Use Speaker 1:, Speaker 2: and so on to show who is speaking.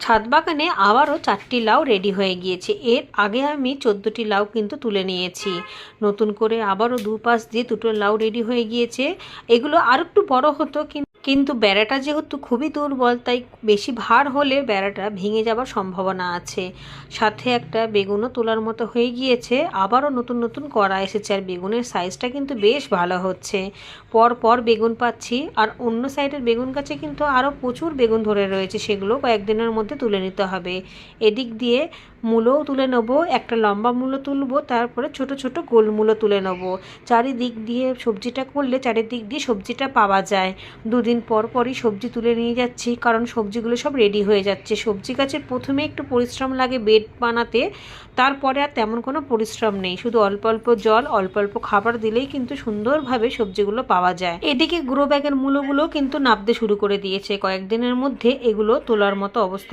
Speaker 1: ছাদ বাগানে আবারও 4টি লাউ রেডি হয়ে গিয়েছে। এর আগে আমি 14টি লাউ কিন্তু তুলে নিয়েছি। নতুন করে আবারও দুপাশ দিয়ে দুটো লাউ রেডি হয়ে গিয়েছে। এগুলো আর একটু বড় হতো, কিন্তু বেড়াটা যেহেতু খুবই দুর্বল, তাই বেশি ভার হলে বেড়াটা ভেঙে যাবার সম্ভাবনা আছে। সাথে একটা বেগুনও তোলার মতো হয়ে গিয়েছে। আবারও নতুন নতুন করা এসেছে, আর বেগুনের সাইজটা কিন্তু বেশ ভালো হচ্ছে। পর পর বেগুন পাচ্ছি, আর অন্য সাইডের বেগুন গাছে কিন্তু আরও প্রচুর বেগুন ধরে রয়েছে, সেগুলো কয়েকদিনের মধ্যে তুলে নিতে হবে। এদিক দিয়ে মূলও তুলে নেব, একটা লম্বা মূলো তুলবো, তারপরে ছোট ছোট গোল মূলো তুলে নেব। চারিদিক দিয়ে সবজিটা করলে চারিদিক দিয়ে সবজিটা পাওয়া যায়। দুদিন পর পরই সবজি তুলে নিয়ে যাচ্ছি, কারণ সবজিগুলো সব রেডি হয়ে যাচ্ছে। সবজি গাছের প্রথমে একটু পরিশ্রম লাগে বেড বানাতে, তারপরে আর তেমন কোনো পরিশ্রম নেই। শুধু অল্প অল্প জল, অল্প অল্প খাবার দিলেই কিন্তু সুন্দরভাবে সবজিগুলো পাওয়া যায়। এদিকে গ্রো ব্যাগের মূলগুলো কিন্তু নাবতে শুরু করে দিয়েছে। কয়েকদিনের মধ্যে এগুলো তোলার মতো অবস্থা।